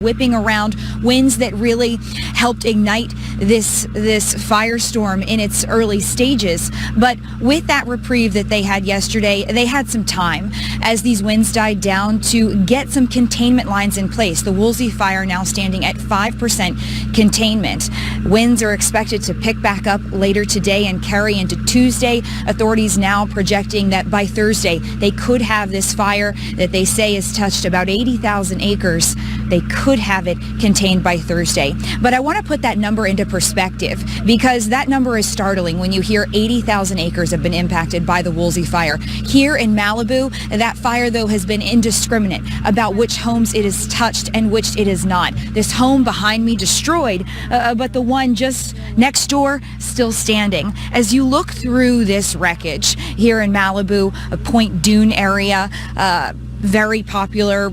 whipping around, winds that really helped ignite this firestorm in its early stages. But with that reprieve that they had yesterday, they had some time as these winds died down to get some containment lines in place. The Woolsey fire now standing at 5% containment. Winds are expected to pick back up later today and carry into Tuesday. Authorities now projecting that by Thursday they could have this fire that they say has touched about 80,000 acres. They could have it contained by Thursday. But I want to put that number into perspective because that number is startling when you hear 80,000 acres have been impacted by the Woolsey fire. Here in Malibu, that fire, though, has been indiscriminate about which homes it has touched and which it has not. This home behind me destroyed, but the one just next door still standing. As you look through this wreckage here in Malibu, a Point Dune area, very popular,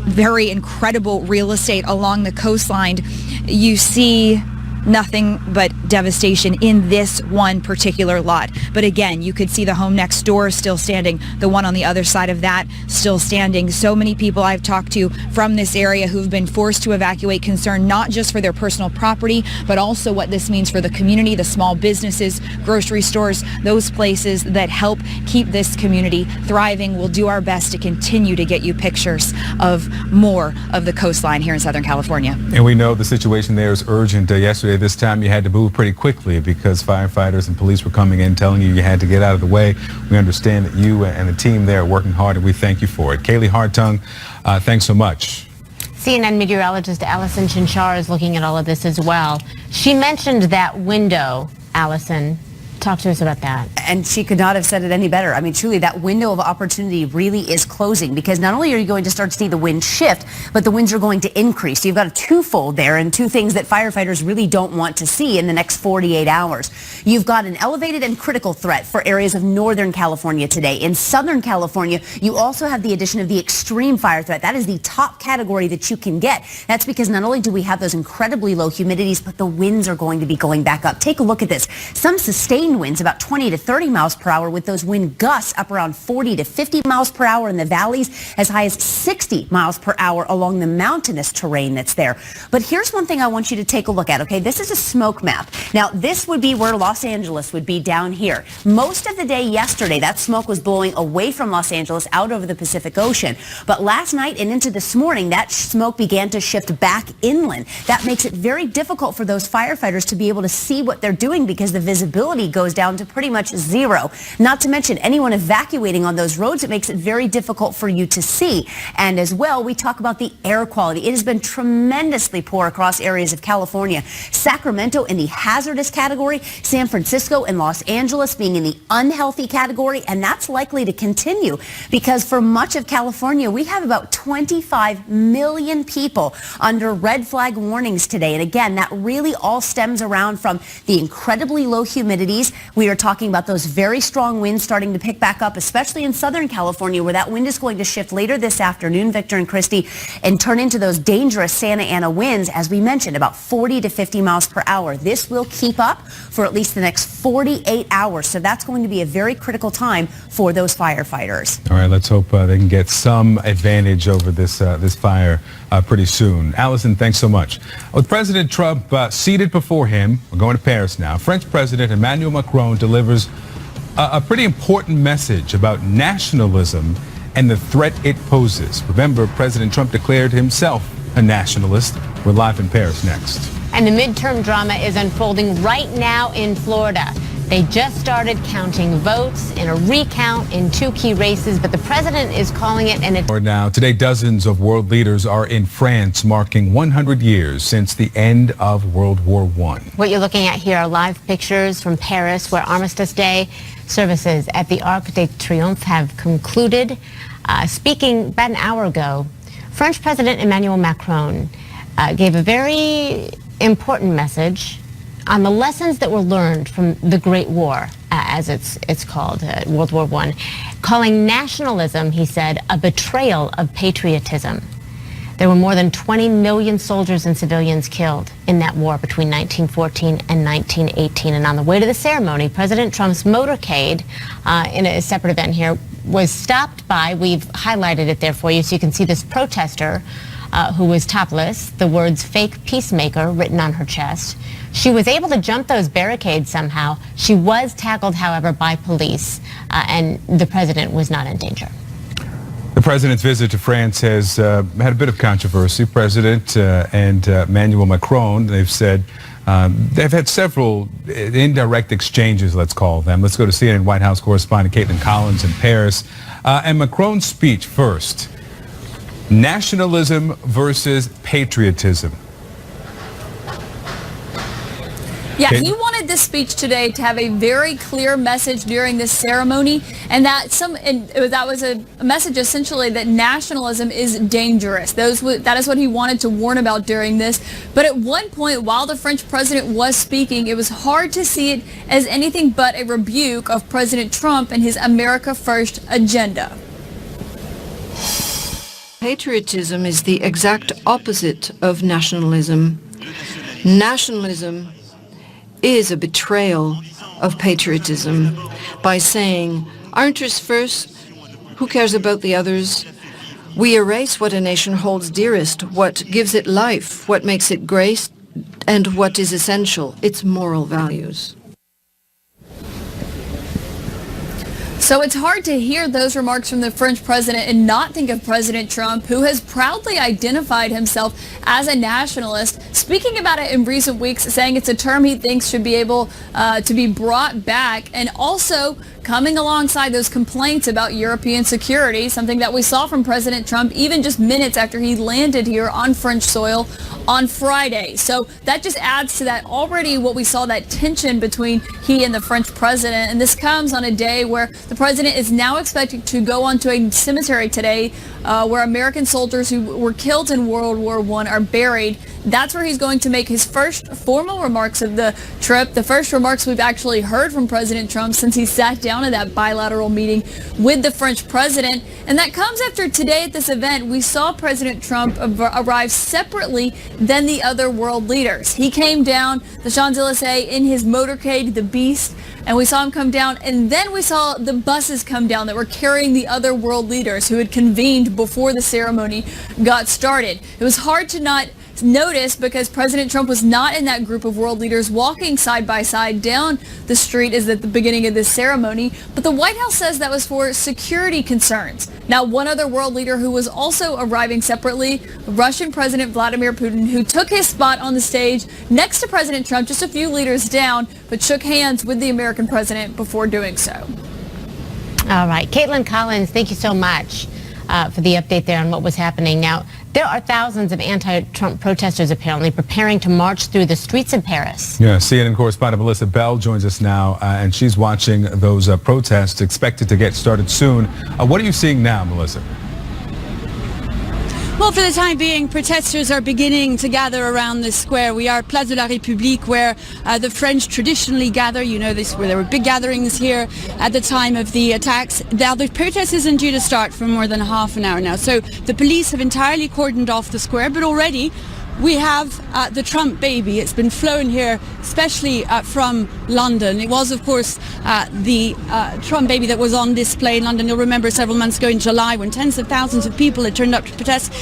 very incredible real estate along the coastline, you see nothing but devastation in this one particular lot. But again, you could see the home next door still standing, the one on the other side of that still standing. So many people I've talked to from this area who've been forced to evacuate, concerned not just for their personal property, but also what this means for the community, the small businesses, grocery stores, those places that help keep this community thriving. We'll do our best to continue to get you pictures of more of the coastline here in Southern California. And we know the situation there is urgent. Yesterday, this time you had to move pretty quickly because firefighters and police were coming in telling you had to get out of the way. We understand that you and the team there are working hard, and we thank you for it. Kaylee Hartung, thanks so much. CNN meteorologist Allison Chinchar is looking at all of this as well. She mentioned that window, Allison. Talk to us about that. And she could not have said it any better. I mean, truly, that window of opportunity really is closing because not only are you going to start to see the wind shift, but the winds are going to increase. So you've got a twofold there and two things that firefighters really don't want to see in the next 48 hours. You've got an elevated and critical threat for areas of Northern California today. In Southern California, you also have the addition of the extreme fire threat. That is the top category that you can get. That's because not only do we have those incredibly low humidities, but the winds are going to be going back up. Take a look at this. Some sustained winds about 20 to 30 miles per hour with those wind gusts up around 40 to 50 miles per hour in the valleys, as high as 60 miles per hour along the mountainous terrain that's there. But here's one thing I want you to take a look at, okay? This is a smoke map. Now, this would be where Los Angeles would be down here. Most of the day yesterday, that smoke was blowing away from Los Angeles out over the Pacific Ocean. But last night and into this morning, that smoke began to shift back inland. That makes it very difficult for those firefighters to be able to see what they're doing because the visibility goes down to pretty much zero. Not to mention anyone evacuating on those roads, it makes it very difficult for you to see. And as well, we talk about the air quality. It has been tremendously poor across areas of California. Sacramento in the hazardous category, San Francisco and Los Angeles being in the unhealthy category, and that's likely to continue because for much of California, we have about 25 million people under red flag warnings today. And again, that really all stems around from the incredibly low humidities. We are talking about those very strong winds starting to pick back up, especially in Southern California, where that wind is going to shift later this afternoon, Victor and Christy, and turn into those dangerous Santa Ana winds, as we mentioned, about 40 to 50 miles per hour. This will keep up for at least the next 48 hours. So that's going to be a very critical time for those firefighters. All right, let's hope they can get some advantage over this fire pretty soon. Allison, thanks so much. With President Trump seated before him, we're going to Paris now. French President Emmanuel Macron delivers a pretty important message about nationalism and the threat it poses. Remember, President Trump declared himself a nationalist. We're live in Paris next. And the midterm drama is unfolding right now in Florida. They just started counting votes in a recount in two key races, but the president is calling it an attack. Now, today, dozens of world leaders are in France, marking 100 years since the end of World War I. What you're looking at here are live pictures from Paris, where Armistice Day services at the Arc de Triomphe have concluded. Speaking about an hour ago, French President Emmanuel Macron gave a very important message on the lessons that were learned from the Great War, as it's called, World War I, calling nationalism, he said, a betrayal of patriotism. There were more than 20 million soldiers and civilians killed in that war between 1914 and 1918. And on the way to the ceremony, President Trump's motorcade, in a separate event here, was stopped by, we've highlighted it there for you so you can see this protester who was topless, the words "fake peacemaker" written on her chest. She was able to jump those barricades somehow. She was tackled, however, by police, and the president was not in danger. The president's visit to France has had a bit of controversy. President and Emmanuel Macron, they've said they've had several indirect exchanges, let's call them. Let's go to CNN White House correspondent Caitlin Collins in Paris. And Macron's speech first. Nationalism versus patriotism. Yeah, he wanted this speech today to have a very clear message during this ceremony, and that was a message essentially that nationalism is dangerous. That is what he wanted to warn about during this. But at one point, while the French president was speaking, it was hard to see it as anything but a rebuke of President Trump and his America First agenda. Patriotism is the exact opposite of nationalism. Nationalism is a betrayal of patriotism by saying, our interests first, who cares about the others? We erase what a nation holds dearest, what gives it life, what makes it great, and what is essential, its moral values. So it's hard to hear those remarks from the French president and not think of President Trump, who has proudly identified himself as a nationalist, speaking about it in recent weeks, saying it's a term he thinks should be able to be brought back, and also coming alongside those complaints about European security, something that we saw from President Trump even just minutes after he landed here on French soil on Friday. So that just adds to that already what we saw, that tension between he and the French president. And this comes on a day where the president is now expected to go onto a cemetery today where American soldiers who were killed in World War I are buried. That's where he's going to make his first formal remarks of the trip, the first remarks we've actually heard from President Trump since he sat down at that bilateral meeting with the French president. And that comes after today at this event, we saw President Trump arrive separately than the other world leaders. He came down the Champs-Élysées in his motorcade, the Beast, and we saw him come down, and then we saw the buses come down that were carrying the other world leaders who had convened before the ceremony got started. It was hard to not notice because President Trump was not in that group of world leaders walking side by side down the street as at the beginning of this ceremony, but the White House says that was for security concerns. Now, one other world leader who was also arriving separately, Russian President Vladimir Putin, who took his spot on the stage next to President Trump, just a few leaders down, but shook hands with the American president before doing so. All right. Caitlin Collins, thank you so much for the update there on what was happening. Now, there are thousands of anti-Trump protesters apparently preparing to march through the streets of Paris. Yeah, CNN correspondent Melissa Bell joins us now, and she's watching those protests expected to get started soon. What are you seeing now, Melissa? Well, for the time being, protesters are beginning to gather around this square. We are Place de la République, where the French traditionally gather. You know this, where there were big gatherings here at the time of the attacks. Now, the protest isn't due to start for more than half an hour now. So the police have entirely cordoned off the square, but already we have the Trump baby. It's been flown here, especially from London. It was, of course, the Trump baby that was on display in London. You'll remember several months ago in July when tens of thousands of people had turned up to protest.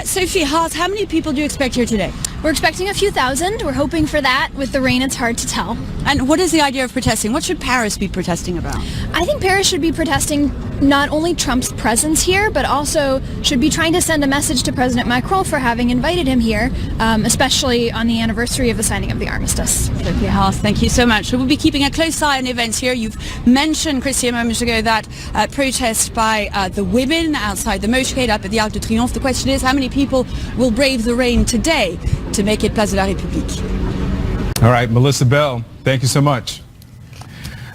Sophie Haas, how many people do you expect here today? We're expecting a few thousand. We're hoping for that. With the rain, it's hard to tell. And what is the idea of protesting? What should Paris be protesting about? I think Paris should be protesting not only Trump's presence here, but also should be trying to send a message to President Macron for having invited him here, especially on the anniversary of the signing of the armistice. Sophie Haas, thank you so much. So we'll be keeping a close eye on events here. You've mentioned, Christy, a moment ago, that protest by the women outside the motorcade up at the Arc de Triomphe. The question is, how many people will brave the rain today to make it Place de la République? All right, Melissa Bell, thank you so much.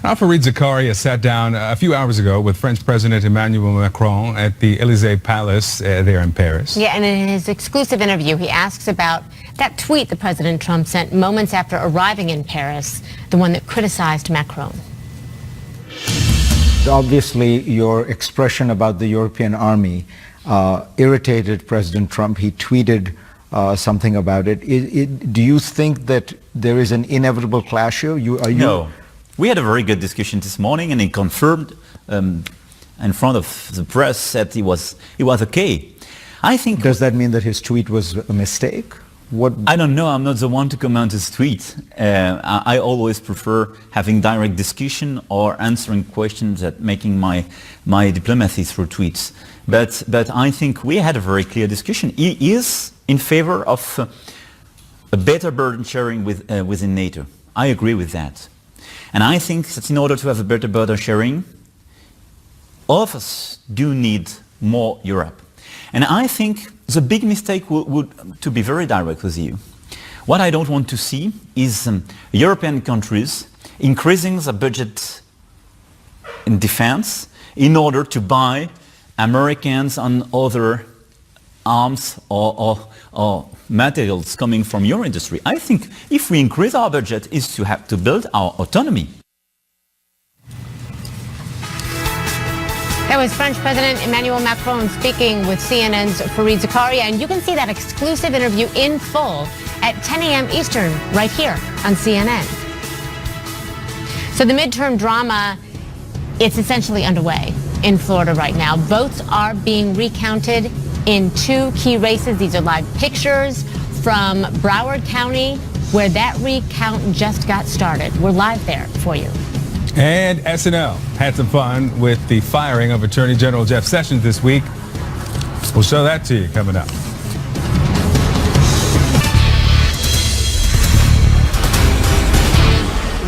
Fareed Zakaria sat down a few hours ago with French President Emmanuel Macron at the Élysée Palace there in Paris. Yeah, and in his exclusive interview, he asks about that tweet that President Trump sent moments after arriving in Paris, the one that criticized Macron. Obviously, your expression about the European army irritated President Trump. He tweeted something about it. Do you think that there is an inevitable clash here? No. We had a very good discussion this morning, and he confirmed in front of the press that he was okay. I think... Does that mean that his tweet was a mistake? What? I don't know. I'm not the one to comment his tweet. I always prefer having direct discussion or answering questions than making my diplomacy through tweets. But I think we had a very clear discussion. He is in favor of a better burden sharing within NATO. I agree with that. And I think that in order to have a better burden sharing, all of us do need more Europe. And I think the big mistake would, to be very direct with you, what I don't want to see is European countries increasing the budget in defense in order to buy Americans and other arms or materials coming from your industry. I think if we increase our budget is to have to build our autonomy. That was French President Emmanuel Macron speaking with CNN's Fareed Zakaria, and you can see that exclusive interview in full at 10 a.m. Eastern right here on CNN. So the midterm drama, it's essentially underway in Florida right now. Votes are being recounted in two key races. These are live pictures from Broward County, where that recount just got started. We're live there for you. And SNL had some fun with the firing of Attorney General Jeff Sessions this week. We'll show that to you coming up.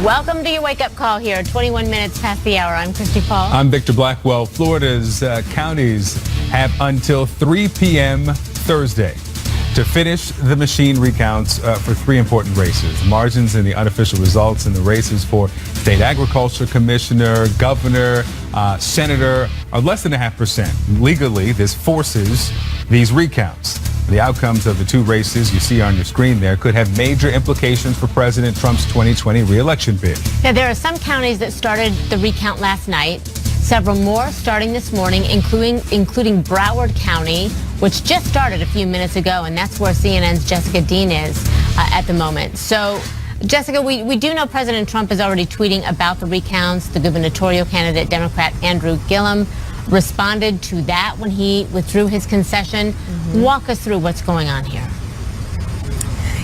Welcome to your wake-up call here, 21 minutes past the hour. I'm Christy Paul. I'm Victor Blackwell. Florida's counties have until 3 p.m. Thursday to finish the machine recounts for three important races. Margins in the unofficial results in the races for state agriculture commissioner, governor, senator are less than 0.5%. Legally, this forces these recounts. The outcomes of the two races you see on your screen there could have major implications for President Trump's 2020 re-election bid. Now, there are some counties that started the recount last night. Several more starting this morning, including Broward County, which just started a few minutes ago, and that's where CNN's Jessica Dean is at the moment. So, Jessica, we do know President Trump is already tweeting about the recounts. The gubernatorial candidate, Democrat Andrew Gillum, responded to that when he withdrew his concession. Walk us through what's going on here.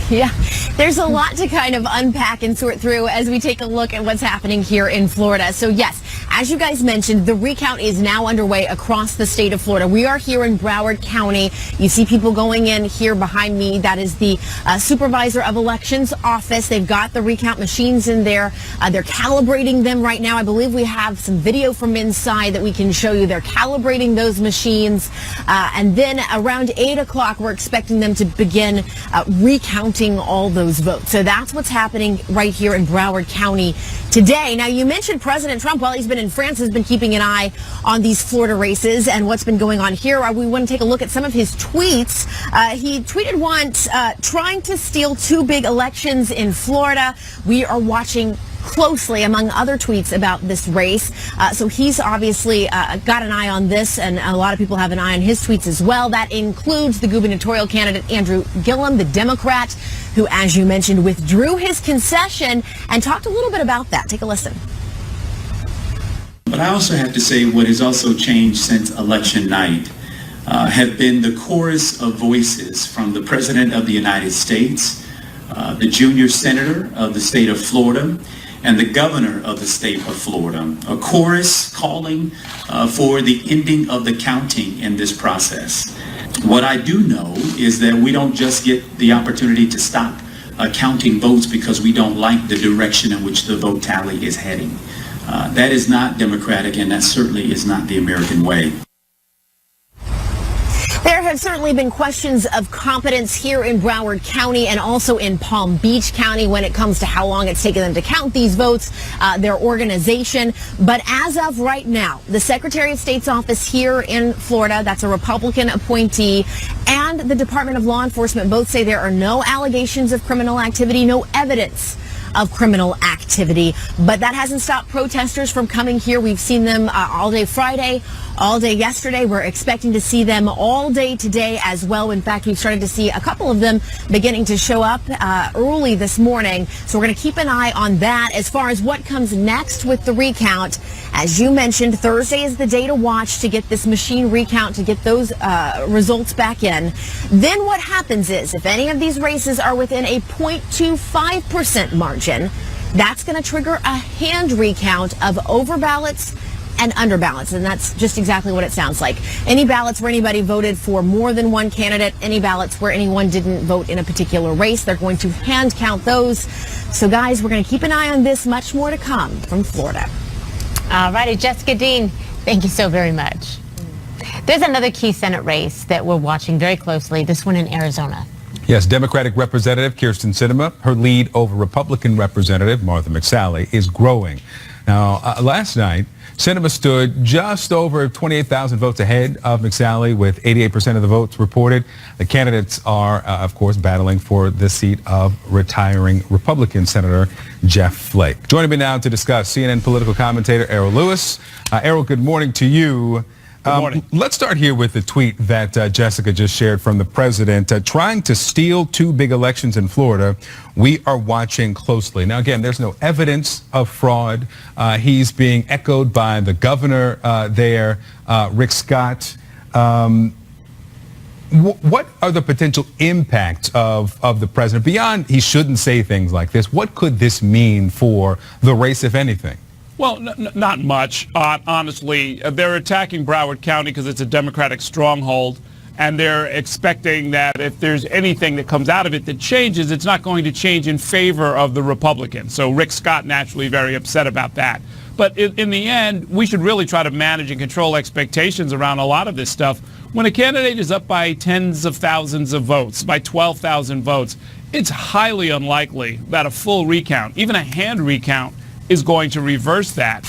Yeah, there's a lot to kind of unpack and sort through as we take a look at what's happening here in Florida. So yes, as you guys mentioned, the recount is now underway across the state of Florida. We are here in Broward County. You see people going in here behind me. That is the supervisor of elections office. They've got the recount machines in there. They're calibrating them right now. I believe we have some video from inside that we can show you. They're calibrating those machines. And then around 8 o'clock, we're expecting them to begin recounting all those votes. So that's what's happening right here in Broward County today. Now, you mentioned President Trump, while he's been in France, has been keeping an eye on these Florida races and what's been going on here. We want to take a look at some of his tweets. He tweeted once, trying to steal two big elections in Florida. We are watching closely, among other tweets, about this race. So he's obviously got an eye on this, and a lot of people have an eye on his tweets as well. That includes the gubernatorial candidate Andrew Gillum, the Democrat, who, as you mentioned, withdrew his concession and talked a little bit about that. Take a listen. But I also have to say what has also changed since election night have been the chorus of voices from the President of the United States, the junior senator of the state of Florida, and the governor of the state of Florida, a chorus calling for the ending of the counting in this process. What I do know is that we don't just get the opportunity to stop counting votes because we don't like the direction in which the vote tally is heading. That is not democratic, and that certainly is not the American way. There have certainly been questions of competence here in Broward County and also in Palm Beach County when it comes to how long it's taken them to count these votes, their organization. But as of right now, the Secretary of State's office here in Florida, that's a Republican appointee, and the Department of Law Enforcement both say there are no allegations of criminal activity, no evidence of criminal activity. But that hasn't stopped protesters from coming here. We've seen them all day Friday, all day yesterday. We're expecting to see them all day today as well. In fact, we've started to see a couple of them beginning to show up early this morning. So we're going to keep an eye on that. As far as what comes next with the recount, as you mentioned, Thursday is the day to watch to get this machine recount, to get those results back in. Then what happens is, if any of these races are within a 0.25% margin, that's going to trigger a hand recount of over ballots and under ballots, and that's just exactly what it sounds like. Any ballots where anybody voted for more than one candidate, any ballots where anyone didn't vote in a particular race, they're going to hand count those. So guys, we're going to keep an eye on this. Much more to come from Florida. All righty, Jessica Dean, thank you so very much. There's another key Senate race that we're watching very closely, this one in Arizona. Yes, Democratic Representative Kyrsten Sinema, her lead over Republican Representative Martha McSally is growing. Now, last night, Sinema stood just over 28,000 votes ahead of McSally with 88% of the votes reported. The candidates are, of course, battling for the seat of retiring Republican Senator Jeff Flake. Joining me now to discuss, CNN political commentator Errol Lewis. Errol, good morning to you. Good morning. Let's start here with the tweet that Jessica just shared from the president, trying to steal two big elections in Florida. We are watching closely. Now, again, there's no evidence of fraud. He's being echoed by the governor there, Rick Scott. What are the potential impacts of the president beyond he shouldn't say things like this? What could this mean for the race, if anything? Well, not much, honestly. They're attacking Broward County because it's a Democratic stronghold, and they're expecting that if there's anything that comes out of it that changes, it's not going to change in favor of the Republicans. So Rick Scott naturally very upset about that. But in the end, we should really try to manage and control expectations around a lot of this stuff. When a candidate is up by tens of thousands of votes, by 12,000 votes, it's highly unlikely that a full recount, even a hand recount, is going to reverse that.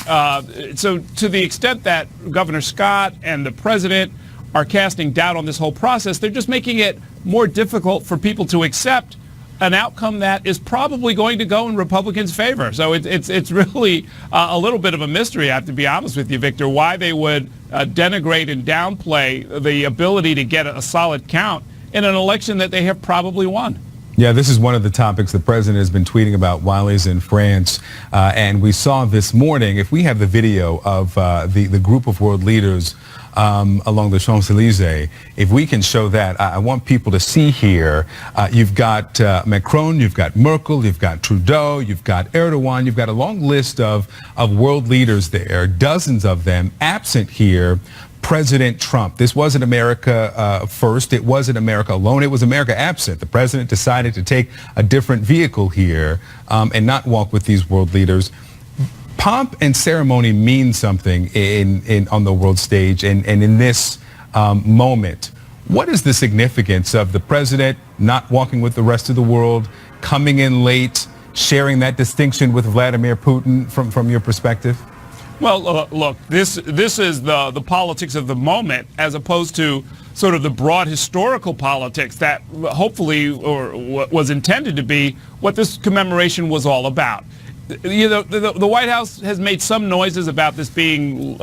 So to the extent that Governor Scott and the president are casting doubt on this whole process, they're just making it more difficult for people to accept an outcome that is probably going to go in Republicans' favor. So it's really a little bit of a mystery, I have to be honest with you, Victor, why they would denigrate and downplay the ability to get a solid count in an election that they have probably won. Yeah, this is one of the topics the president has been tweeting about while he's in France. And we saw this morning, if we have the video of the group of world leaders along the Champs-Élysées, if we can show that, I want people to see here. You've got Macron, you've got Merkel, you've got Trudeau, you've got Erdogan, you've got a long list of world leaders there, dozens of them absent here. President Trump. This wasn't America first. It wasn't America alone. It was America absent. The president decided to take a different vehicle here and not walk with these world leaders. Pomp and ceremony mean something on the world stage and in this moment. What is the significance of the president not walking with the rest of the world, coming in late, sharing that distinction with Vladimir Putin from your perspective? Well, look, this is the politics of the moment as opposed to sort of the broad historical politics that hopefully or was intended to be what this commemoration was all about. You know, the White House has made some noises about this being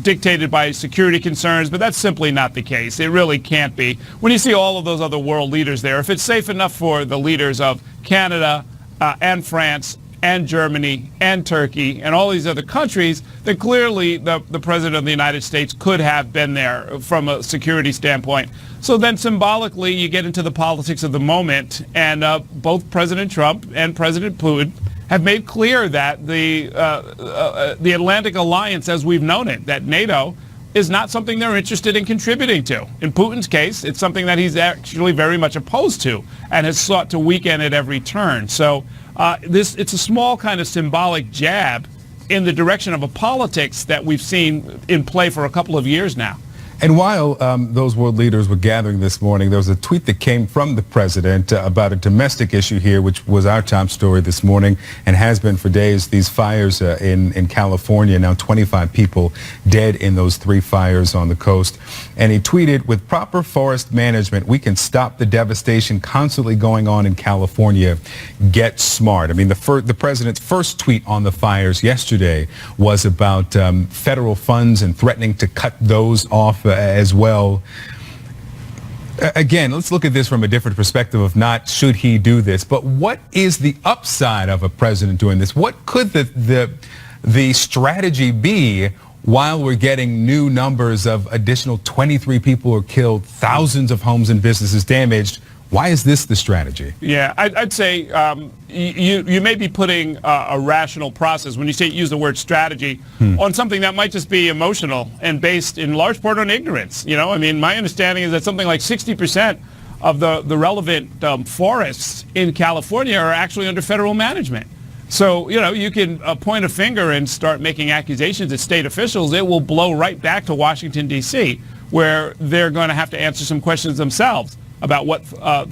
dictated by security concerns, but that's simply not the case. It really can't be. When you see all of those other world leaders there, if it's safe enough for the leaders of Canada and France and Germany and Turkey and all these other countries, then clearly the President of the United States could have been there from a security standpoint. So then symbolically you get into the politics of the moment, and both President Trump and President Putin have made clear that the Atlantic Alliance as we've known it, that NATO, is not something they're interested in contributing to. In Putin's case, it's something that he's actually very much opposed to and has sought to weaken at every turn. So it's a small kind of symbolic jab in the direction of a politics that we've seen in play for a couple of years now. And while those world leaders were gathering this morning, there was a tweet that came from the president about a domestic issue here, which was our top story this morning and has been for days. These fires in California, now 25 people dead in those 3 fires on the coast. And he tweeted, with proper forest management, we can stop the devastation constantly going on in California. Get smart. I mean, the president's first tweet on the fires yesterday was about federal funds and threatening to cut those off as well. Again, let's look at this from a different perspective of not should he do this, but what is the upside of a president doing this? What could the strategy be while we're getting new numbers of additional 23 people are killed, thousands of homes and businesses damaged? Why is this the strategy? Yeah, I'd say you may be putting a rational process, when you use the word strategy, on something that might just be emotional and based in large part on ignorance. You know, I mean, my understanding is that something like 60% of the relevant forests in California are actually under federal management. So, you know, you can point a finger and start making accusations at state officials. It will blow right back to Washington, D.C., where they're going to have to answer some questions themselves about what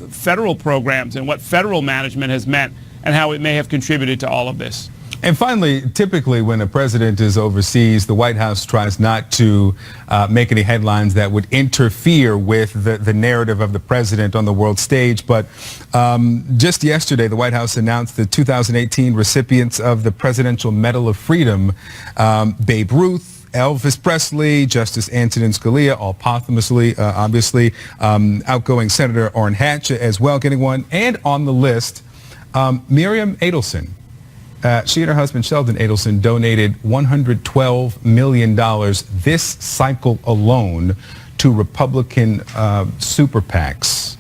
federal programs and what federal management has meant and how it may have contributed to all of this. And finally, typically when a president is overseas, the White House tries not to make any headlines that would interfere with the narrative of the president on the world stage. But just yesterday, the White House announced the 2018 recipients of the Presidential Medal of Freedom, Babe Ruth, Elvis Presley, Justice Antonin Scalia, all posthumously, obviously, outgoing Senator Orrin Hatch as well getting one, and on the list, Miriam Adelson. She and her husband Sheldon Adelson donated $112 million this cycle alone to Republican super PACs.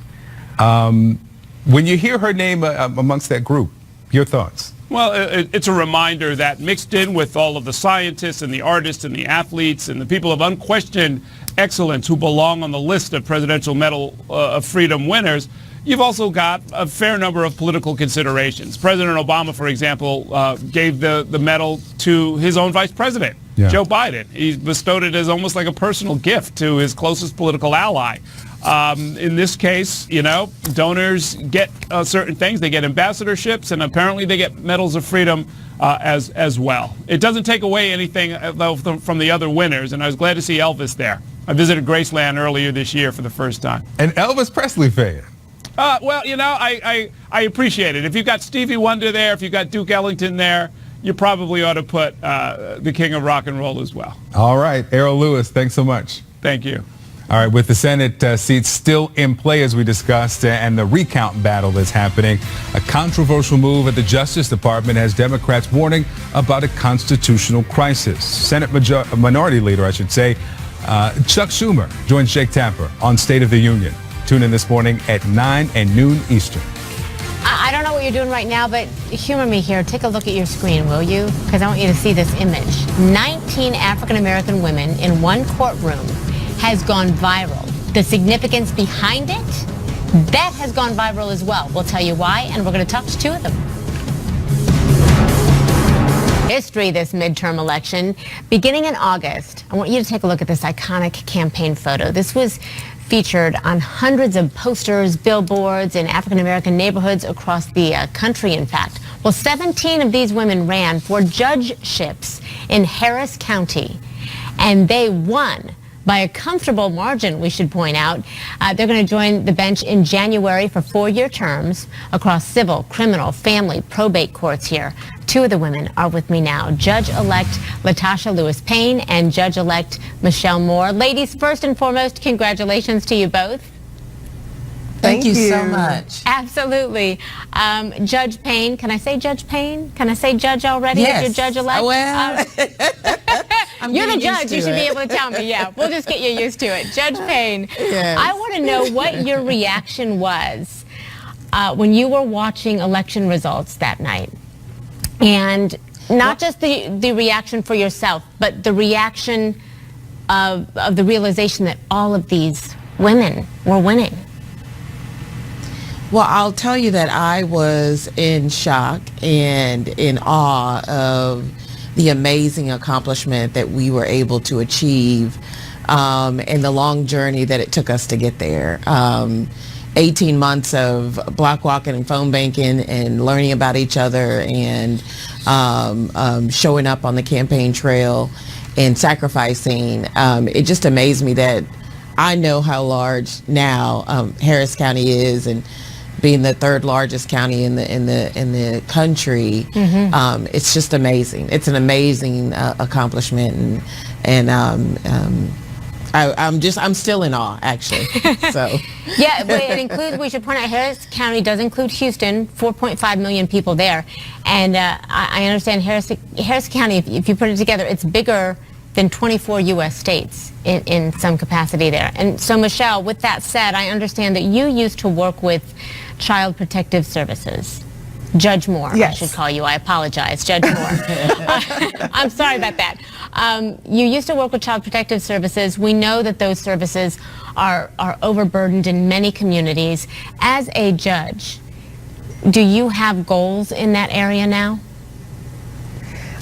When you hear her name amongst that group, your thoughts? Well, it's a reminder that mixed in with all of the scientists and the artists and the athletes and the people of unquestioned excellence who belong on the list of Presidential Medal of Freedom winners, you've also got a fair number of political considerations. President Obama, for example, gave the medal to his own vice president, Joe Biden. He bestowed it as almost like a personal gift to his closest political ally. In this case, you know, donors get certain things. They get ambassadorships, and apparently they get medals of freedom as well. It doesn't take away anything though from the other winners, and I was glad to see Elvis there. I visited Graceland earlier this year for the first time. An Elvis Presley fan. Well, you know, I appreciate it. If you've got Stevie Wonder there, if you've got Duke Ellington there, you probably ought to put the king of rock and roll as well. All right. Errol Lewis, thanks so much. Thank you. All right, with the Senate seats still in play, as we discussed, and the recount battle that's happening, a controversial move at the Justice Department has Democrats warning about a constitutional crisis. Senate Minority Leader, I should say, Chuck Schumer joins Jake Tapper on State of the Union. Tune in this morning at 9 and noon Eastern. I don't know what you're doing right now, but humor me here. Take a look at your screen, will you? Because I want you to see this image. 19 African-American women in one courtroom has gone viral. The significance behind it, that has gone viral as well. We'll tell you why, and we're going to talk to 2 of them. History, this midterm election. Beginning in August, I want you to take a look at this iconic campaign photo. This was featured on hundreds of posters, billboards in African-American neighborhoods across the country, in fact. Well, 17 of these women ran for judgeships in Harris County, and they won by a comfortable margin, we should point out. They're going to join the bench in January for 4-year terms across civil, criminal, family, probate courts here. 2 of the women are with me now, Judge-elect Latasha Lewis Payne and Judge-elect Michelle Moore. Ladies, first and foremost, congratulations to you both. Thank you so much. Absolutely. Judge Payne, can I say Judge Payne? Can I say judge already? Yes. You're Judge-elect? Well, you're the judge. You should be able to tell me. Yeah, we'll just get you used to it. Judge Payne, yes. I want to know what your reaction was when you were watching election results that night. And not just the reaction for yourself, but the reaction of the realization that all of these women were winning. Well, I'll tell you that I was in shock and in awe of the amazing accomplishment that we were able to achieve and the long journey that it took us to get there. 18 months of block walking and phone banking and learning about each other and showing up on the campaign trail and sacrificing. It just amazed me that I know how large now Harris County is, and being the third largest county in the country. It's just amazing. It's an amazing accomplishment, and I'm still in awe, actually. So yeah, but it includes, we should point out, Harris County does include Houston, 4.5 million people there. And I understand Harris County, if you put it together, it's bigger than 24 U.S. states in some capacity there. And so, Michelle, with that said, I understand that you used to work with Child Protective Services. Judge Moore, yes. I should call you. I apologize, Judge Moore. I'm sorry about that. You used to work with Child Protective Services. We know that those services are overburdened in many communities. As a judge, do you have goals in that area now?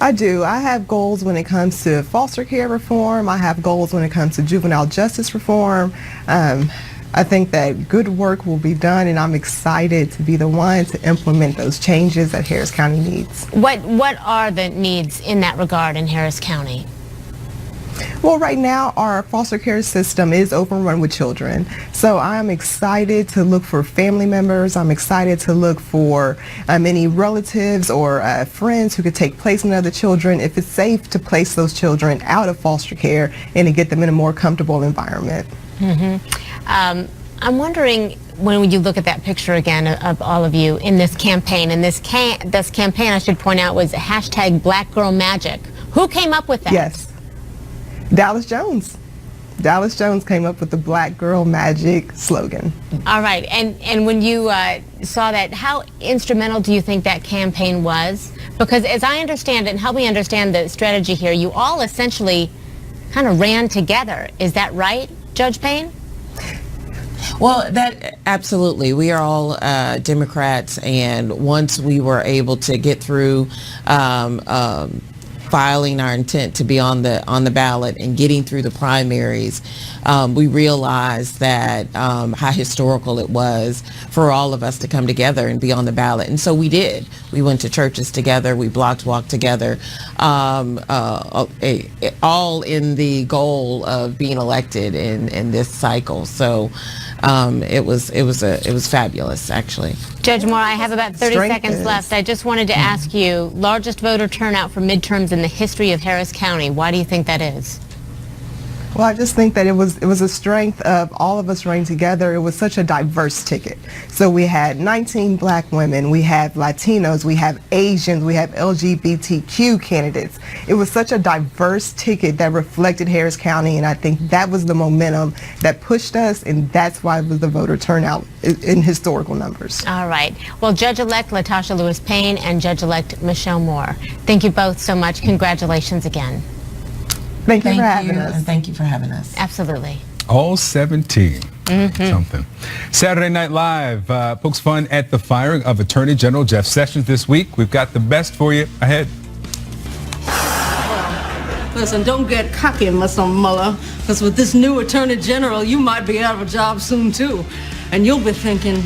I do. I have goals when it comes to foster care reform. I have goals when it comes to juvenile justice reform. I think that good work will be done, and I'm excited to be the one to implement those changes that Harris County needs. What are the needs in that regard in Harris County? Well, right now our foster care system is overrun with children. So I'm excited to look for family members. I'm excited to look for any relatives or friends who could take place in other children if it's safe to place those children out of foster care and to get them in a more comfortable environment. I'm wondering, when you look at that picture again of all of you in this campaign, and this campaign, I should point out, was hashtag Black Girl Magic. Who came up with that? Yes. Dallas Jones. Dallas Jones came up with the Black Girl Magic slogan. All right, and when you saw that, how instrumental do you think that campaign was? Because as I understand it, and help me understand the strategy here, you all essentially kind of ran together. Is that right, Judge Payne? Well, that absolutely. We are all Democrats, and once we were able to get through filing our intent to be on the ballot and getting through the primaries, we realized that how historical it was for all of us to come together and be on the ballot. And so we did. We went to churches together, we block walked together, all in the goal of being elected in this cycle. So it was fabulous, actually. Judge Moore, I have about 30 seconds left. I just wanted to ask you, largest voter turnout for midterms in the history of Harris County. Why do you think that is? Well, I just think that it was a strength of all of us running together. It was such a diverse ticket. So we had 19 black women, we have Latinos, we have Asians, we have LGBTQ candidates. It was such a diverse ticket that reflected Harris County, and I think that was the momentum that pushed us, and that's why it was the voter turnout in historical numbers. All right. Well, Judge-elect Latasha Lewis Payne and Judge-elect Michelle Moore, thank you both so much. Congratulations again. Thank you for having us. And thank you for having us. Absolutely. All 17. Something. Saturday Night Live pokes fun at the firing of Attorney General Jeff Sessions this week. We've got the best for you ahead. Listen, don't get cocky, Mr. Mueller, because with this new Attorney General, you might be out of a job soon, too. And you'll be thinking,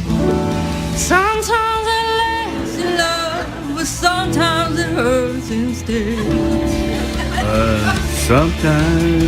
sometimes it lasts in love, but sometimes it hurts instead. Sometimes